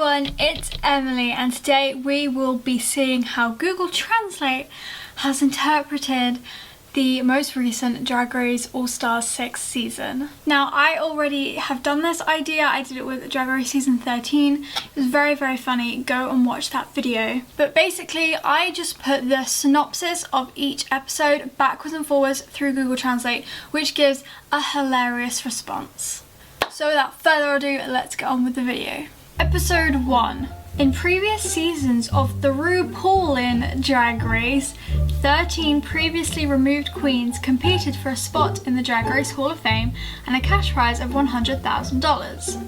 everyone, it's Emily, and today we will be seeing how Google Translate has interpreted the most recent Drag Race All-Stars 6 season. Now, I already have done this idea. I did it with Drag Race season 13. It was very, very funny. Go and watch that video. But basically, I just put the synopsis of each episode backwards and forwards through Google Translate, which gives a hilarious response. So without further ado, let's get on with the video. Episode 1. In previous seasons of the RuPaulin Drag Race, 13 previously removed queens competed for a spot in the Drag Race Hall of Fame and a cash prize of $100,000.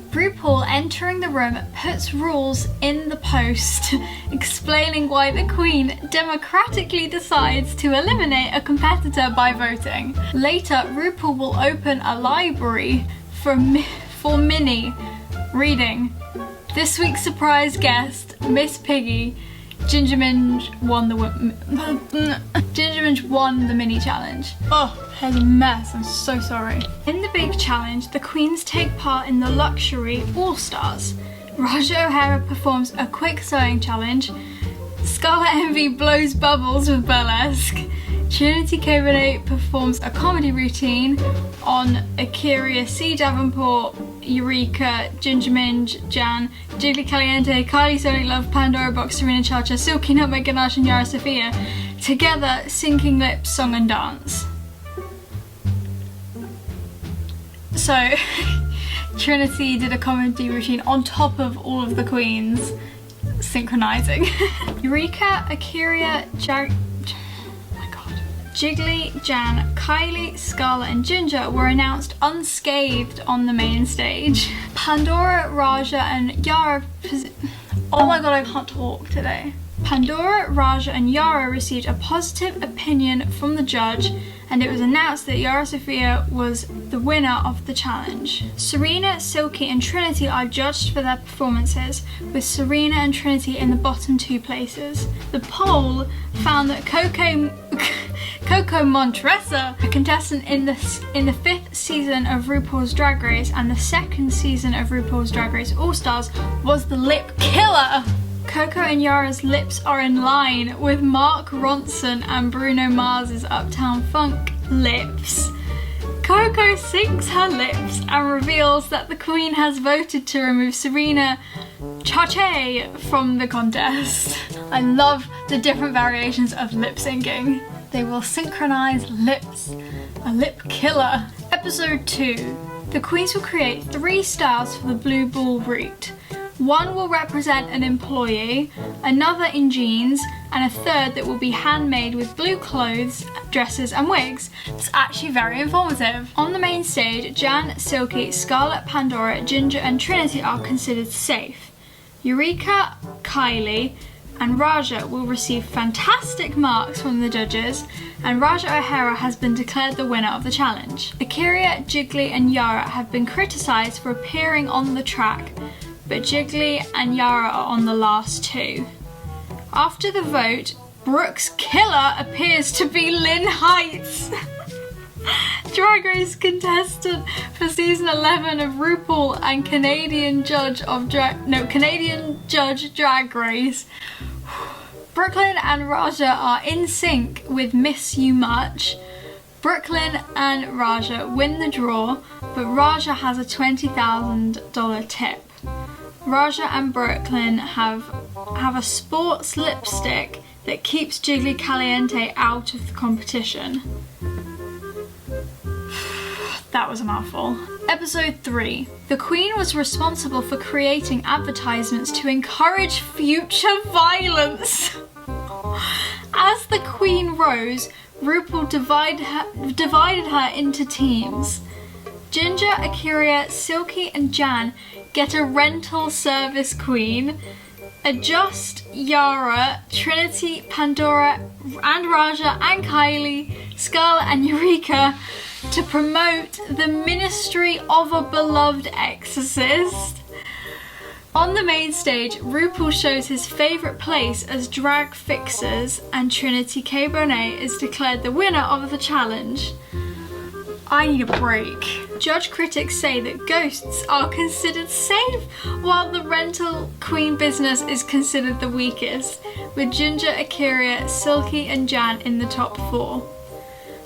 RuPaul, entering the room, puts rules in the post explaining why the queen democratically decides to eliminate a competitor by voting. Later, RuPaul will open a library for Minnie, reading, "This week's surprise guest, Miss Piggy, Ginger Minj won the mini challenge." Oh, here's a mess, I'm so sorry. In the big challenge, the queens take part in the luxury All-Stars. Raja O'Hara performs a quick sewing challenge. Scarlet Envy blows bubbles with burlesque. Trinity K. Bonet performs a comedy routine on Akira C. Davenport, Eureka, Ginger Minj, Jan, Jiggly Caliente, Kylie Sonic Love, Pandora Box, Serena Chacha, Silky Nutmeg Ganache and Yara Sofia together syncing lips, song and dance. So Trinity did a comedy routine on top of all of the queens synchronizing. Eureka, Akira, Jiggly, Jan, Kylie, Scarlet and Ginger were announced unscathed on the main stage. Pandora, Raja and Yara... Oh my god, I can't talk today. Pandora, Raja and Yara received a positive opinion from the judge, and it was announced that Yara Sofia was the winner of the challenge. Serena, Silky and Trinity are judged for their performances, with Serena and Trinity in the bottom 2 places. The poll found that Coco Montresa, a contestant in the 5th season of RuPaul's Drag Race and the 2nd season of RuPaul's Drag Race All-Stars, was the lip killer. Coco and Yara's lips are in line with Mark Ronson and Bruno Mars's Uptown Funk lips. Coco syncs her lips and reveals that the queen has voted to remove Serena Chacha from the contest. I love the different variations of lip syncing. They will synchronize lips. A lip killer. Episode 2. The queens will create 3 styles for the Blue Ball route. One will represent an employee, another in jeans, and a third that will be handmade with blue clothes, dresses and wigs. It's actually very informative. On the main stage, Jan, Silky, Scarlet, Pandora, Ginger and Trinity are considered safe. Eureka, Kylie and Raja will receive fantastic marks from the judges, and Raja O'Hara has been declared the winner of the challenge. Akira, Jiggly and Yara have been criticised for appearing on the track, but Jiggly and Yara are on the last 2. After the vote, Brooke's killer appears to be Lynn Heights, Drag Race contestant for season 11 of RuPaul and Canadian Judge Drag Race. Brooklyn and Raja are in sync with Miss You Much. Brooklyn and Raja win the draw, but Raja has a $20,000 tip. Raja and Brooklyn have a sports lipstick that keeps Jiggly Caliente out of the competition. That was a mouthful. Episode 3. The Queen was responsible for creating advertisements to encourage future violence. As the Queen rose, RuPaul divided her into teams. Ginger, Akira, Silky and Jan get a rental service queen. Adjust Yara, Trinity, Pandora and Raja and Kylie, Scarlet and Eureka to promote the Ministry of a Beloved Exorcist. On the main stage, RuPaul shows his favourite place as drag fixers, and Trinity K. Bonet is declared the winner of the challenge. I need a break. Judge critics say that ghosts are considered safe, while the rental queen business is considered the weakest, with Ginger, A'keria, Silky and Jan in the top 4.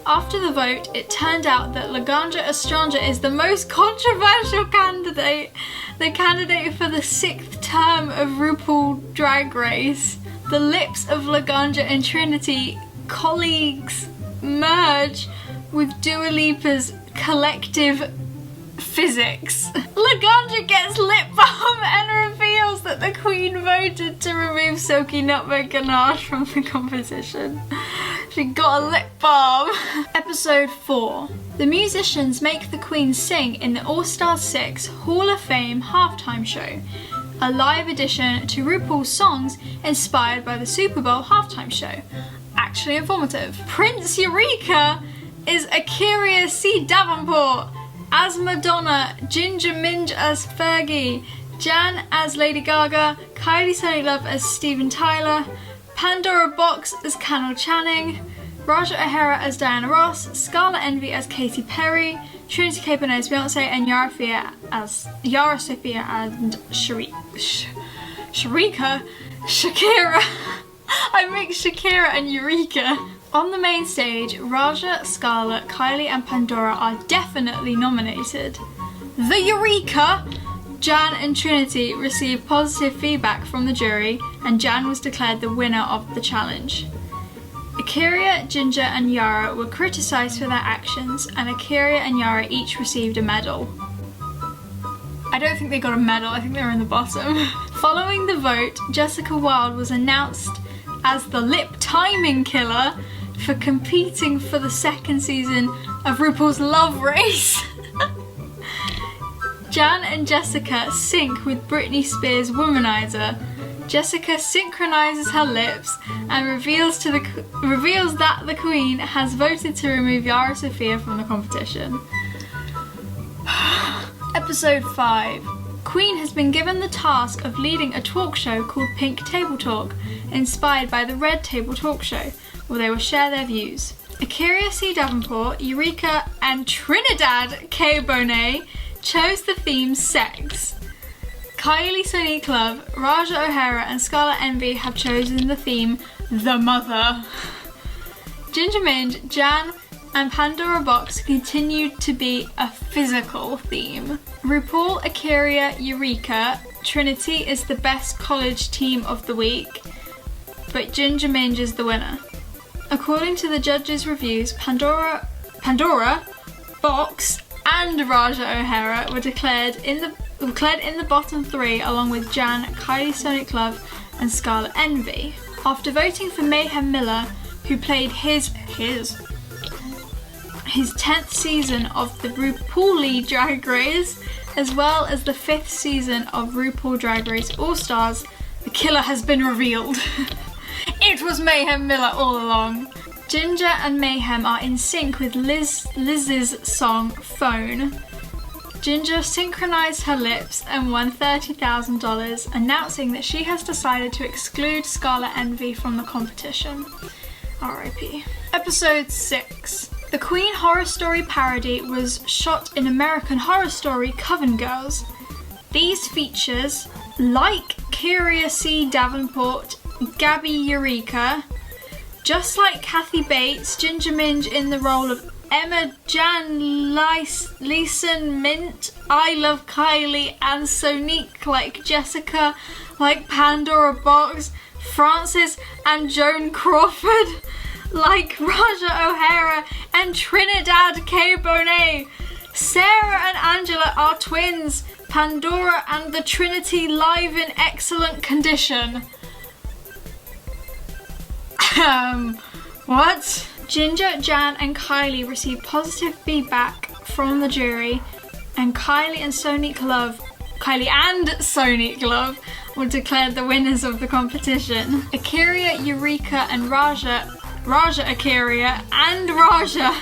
After the vote, it turned out that Laganja Estranja is the most controversial candidate, the candidate for the 6th term of RuPaul Drag Race. The lips of Laganja and Trinity colleagues merge with Dua Lipa's collective physics. Laganja gets lip balm and reveals that the Queen voted to remove Silky Nutmeg Ganache from the competition. She got a lip balm. Episode 4. The musicians make the Queen sing in the All Stars 6 Hall of Fame halftime show, a live addition to RuPaul's songs inspired by the Super Bowl halftime show. Actually informative. Prince Eureka is A'keria C. Davenport as Madonna, Ginger Minj as Fergie, Jan as Lady Gaga, Kylie Sonic Love as Steven Tyler, Pandora Box as Canal Channing, Raja O'Hara as Diana Ross, Scarlet Envy as Katy Perry, Trinity K. Bonet as Beyonce, and Yara Sofia and Shakira. I mixed Shakira and Eureka. On the main stage, Raja, Scarlet, Kylie and Pandora are definitely nominated. The Eureka! Jan and Trinity received positive feedback from the jury, and Jan was declared the winner of the challenge. A'keria, Ginger and Yara were criticised for their actions, and A'keria and Yara each received a medal. I don't think they got a medal, I think they were in the bottom. Following the vote, Jessica Wilde was announced as the lip timing killer for competing for the 2nd season of RuPaul's Love Race. Jan and Jessica sync with Britney Spears' Womanizer. Jessica synchronizes her lips and reveals that the Queen has voted to remove Yara Sofia from the competition. Episode 5. Queen has been given the task of leading a talk show called Pink Table Talk, inspired by the Red Table Talk Show, where they will share their views. A'keria C. Davenport, Eureka and Trinidad K. Bonet chose the theme sex. Kylie Sonic Love, Raja O'Hara and Scarlet Envy have chosen the theme The Mother. Ginger Minj, Jan and Pandora Box continued to be a physical theme. RuPaul, A'keria, Eureka, Trinity is the best college team of the week, but Ginger Minj is the winner. According to the judges' reviews, Pandora, Box and Raja O'Hara were declared in the bottom 3, along with Jan, Kylie Sonic Love and Scarlet Envy. After voting for Mayhem Miller, who played his 10th season of the RuPaul Drag Race, as well as the 5th season of RuPaul Drag Race All Stars, the killer has been revealed. It was Mayhem Miller all along. Ginger and Mayhem are in sync with Liz's song Phone. Ginger synchronized her lips and won $30,000, announcing that she has decided to exclude Scarlet Envy from the competition. R.I.P. Episode 6. The Queen Horror Story parody was shot in American Horror Story Coven Girls. These features, like A'keria C. Davenport, Gabby Eureka, just like Kathy Bates, Ginger Minj in the role of Emma Jan Leeson Mint, I Love Kylie, and Sonique like Jessica, like Pandora Box, Frances and Joan Crawford, like Raja O'Hara and Trinidad K. Bonet. Sarah and Angela are twins. Pandora and the Trinity live in excellent condition. What? Ginger, Jan and Kylie received positive feedback from the jury, and Kylie and Sonic Love were declared the winners of the competition. A'keria, Eureka and Raja A'keria and Raja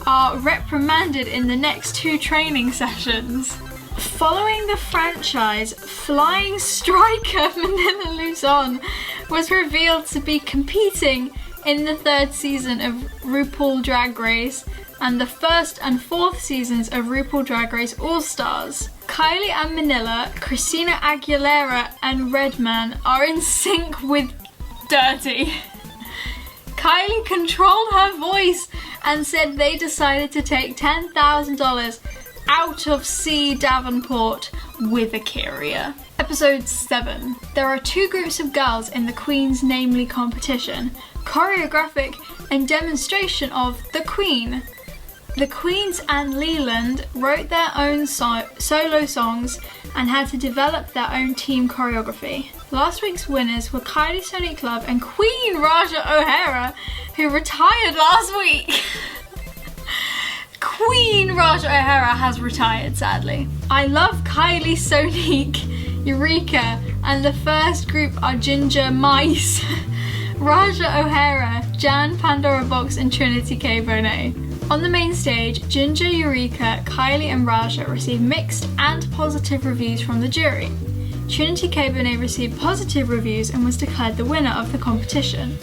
are reprimanded in the next 2 training sessions. Following the franchise, flying striker Manila Luzon was revealed to be competing in the 3rd season of RuPaul Drag Race and the first and fourth seasons of RuPaul Drag Race All-Stars. Kylie and Manila, Christina Aguilera and Redman are in sync with Dirty. Kylie controlled her voice and said they decided to take $10,000 out of C. Davenport with A'keria. Episode 7. There are two groups of girls in the Queen's Namely competition, choreographic and demonstration of The Queen. The Queens and Leland wrote their own solo songs and had to develop their own team choreography. Last week's winners were Kylie Sonic Love and Queen Raja O'Hara, who retired last week. Queen Raja O'Hara has retired, sadly. I love Kylie Sonique, Eureka, and the first group are Ginger Mice, Raja O'Hara, Jan Pandora Box, and Trinity K. Bonet. On the main stage, Ginger, Eureka, Kylie, and Raja received mixed and positive reviews from the jury. Trinity K. Bonet received positive reviews and was declared the winner of the competition.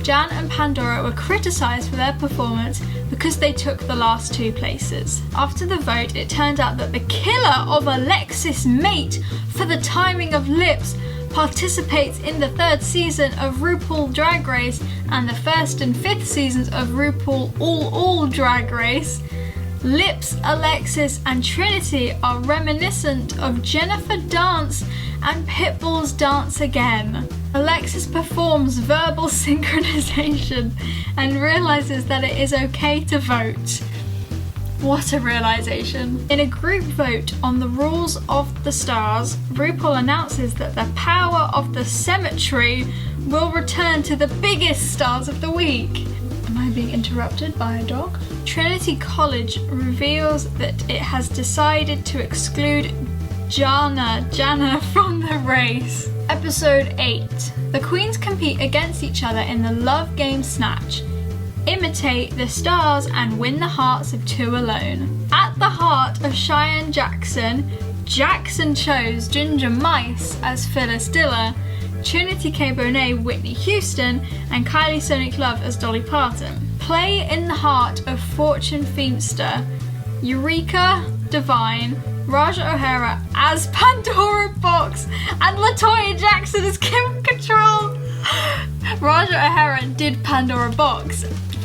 Jan and Pandora were criticised for their performance because they took the last two places. After the vote, it turned out that the killer of Alexis Mate for the timing of lips participates in the third season of RuPaul Drag Race and the first and fifth seasons of RuPaul All Drag Race. Lips, Alexis, and Trinity are reminiscent of Jennifer Dance and Pitbull's Dance Again. Alexis performs verbal synchronization and realizes that it is okay to vote. What a realization. In a group vote on the rules of the stars, RuPaul announces that the power of the cemetery will return to the biggest stars of the week. Am I being interrupted by a dog? Trinity College reveals that it has decided to exclude Jana from the race. Episode 8. The queens compete against each other in the love game Snatch. Imitate the stars and win the hearts of two alone. At the heart of Cheyenne Jackson, Jackson chose Ginger Mice as Phyllis Diller, Trinity K. Bonet, Whitney Houston, and Kylie Sonic Love as Dolly Parton. Play in the heart of Fortune Feimster, Eureka Divine, Raja O'Hara as Pandora Box, and LaToya Jackson as Kim Control. Raja O'Hara did Pandora Box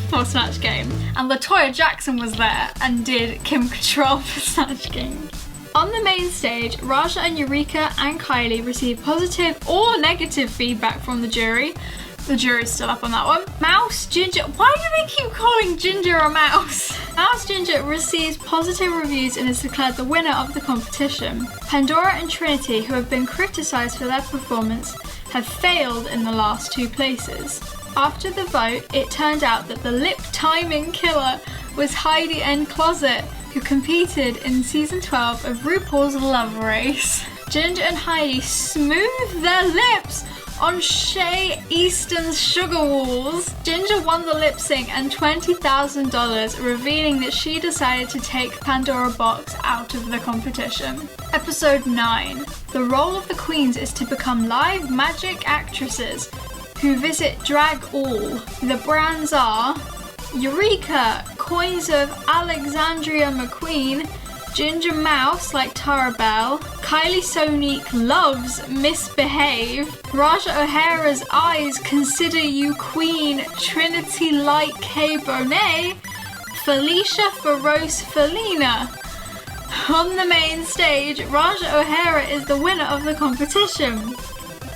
for Snatch Game, and LaToya Jackson was there and did Kim Control for Snatch Game. On the main stage, Raja and Eureka and Kylie received positive or negative feedback from the jury. The jury's still up on that one. Mouse Ginger, why do they keep calling Ginger a mouse? Mouse Ginger receives positive reviews and is declared the winner of the competition. Pandora and Trinity, who have been criticised for their performance, have failed in the last two places. After the vote, it turned out that the lip timing killer was Heidi N. Closet, who competed in season 12 of RuPaul's Love Race. Ginger and Heidi smoothed their lips on Shea Easton's Sugar Walls. Ginger won the lip sync and $20,000, revealing that she decided to take Pandora Box out of the competition. Episode 9. The role of the queens is to become live magic actresses who visit Drag All. The brands are Eureka, coins of Alexandria McQueen, Ginger Mouse like Tara Bell, Kylie Sonique loves Misbehave, Raja O'Hara's eyes consider you queen, Trinity like K. Bonet, Felicia Feroce Felina. On the main stage, Raja O'Hara is the winner of the competition.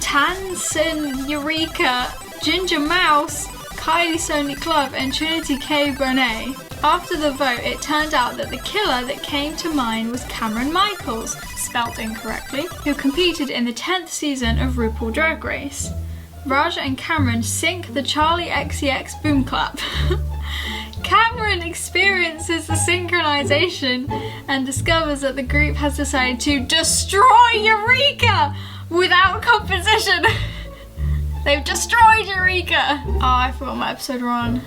Tansin Eureka, Ginger Mouse, Kylie Sonic Love, and Trinity K. Bonet. After the vote, it turned out that the killer that came to mind was Cameron Michaels, spelt incorrectly, who competed in the 10th season of RuPaul Drag Race. Raja and Cameron sync the Charlie XCX boom clap. Cameron experiences the synchronization and discovers that the group has decided to destroy Eureka without competition. They've destroyed Eureka! Oh, I forgot what episode we're on.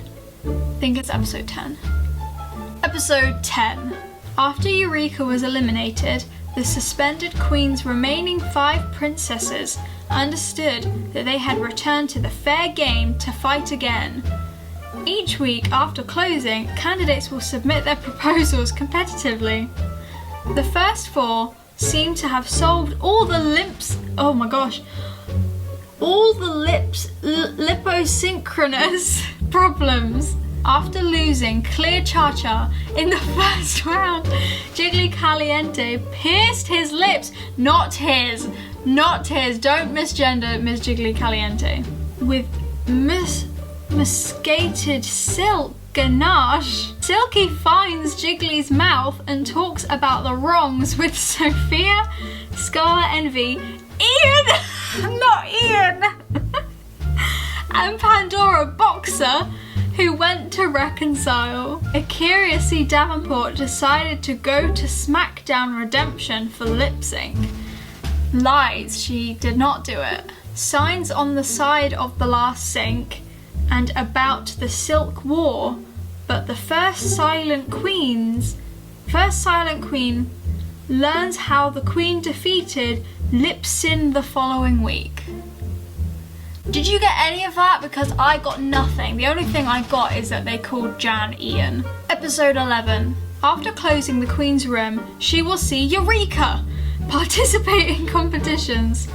I think it's episode 10. Episode 10. After Eureka was eliminated, the suspended queen's remaining 5 princesses understood that they had returned to the fair game to fight again. Each week after closing, candidates will submit their proposals competitively. The first 4 seem to have solved all the liposynchronous problems. After losing Clear Cha-Cha in the first round, Jiggly Caliente pierced his lips, not his, don't misgender Miss Jiggly Caliente, with muscated silk ganache. Silky finds Jiggly's mouth and talks about the wrongs with Sophia, Scarlet Envy, Ian, not Ian, and Pandora Boxer, who went to reconcile. Akira C. Davenport decided to go to SmackDown Redemption for lip sync. Lies, she did not do it. Signs on the side of the last sync and about the Silk War, but the first Silent Queen learns how the Queen defeated Lip Sin the following week. Did you get any of that? Because I got nothing. The only thing I got is that they called Jan Ian. Episode 11. After closing the Queen's room, she will see Eureka participate in competitions.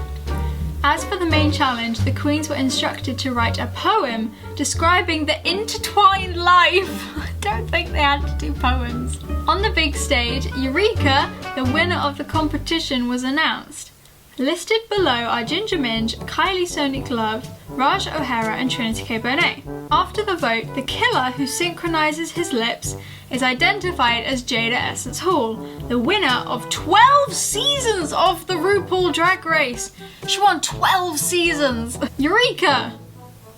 As for the main challenge, the Queens were instructed to write a poem describing the intertwined life. I don't think they had to do poems. On the big stage, Eureka, the winner of the competition, was announced. Listed below are Ginger Minj, Kylie Sonic Love, Raj O'Hara and Trinity K. Bonet. After the vote, the killer who synchronizes his lips is identified as Jada Essence Hall, the winner of 12 seasons of the RuPaul Drag Race. She won 12 seasons. Eureka!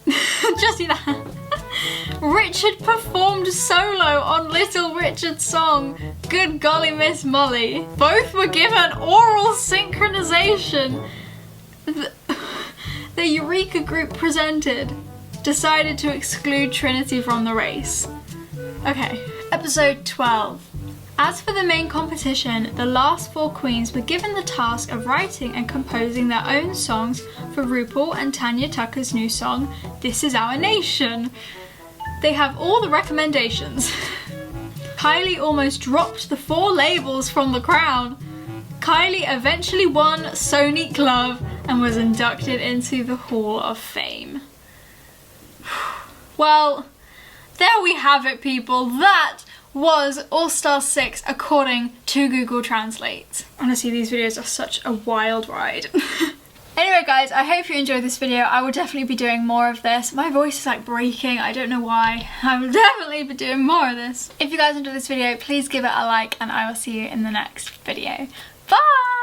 Just see that. Richard performed solo on Little Richard's song, Good Golly Miss Molly. Both were given oral synchronization. The Eureka group decided to exclude Trinity from the race. Okay, episode 12. As for the main competition, the last 4 queens were given the task of writing and composing their own songs for RuPaul and Tanya Tucker's new song, This Is Our Nation. They have all the recommendations. Kylie almost dropped the 4 labels from the crown. Kylie eventually won Sonic Love and was inducted into the Hall of Fame. Well, there we have it, people. That was All Stars 6 according to Google Translate. Honestly, these videos are such a wild ride. Anyway guys, I hope you enjoyed this video. I will definitely be doing more of this. My voice is like breaking, I don't know why. I will definitely be doing more of this. If you guys enjoyed this video, please give it a like and I will see you in the next video. Bye!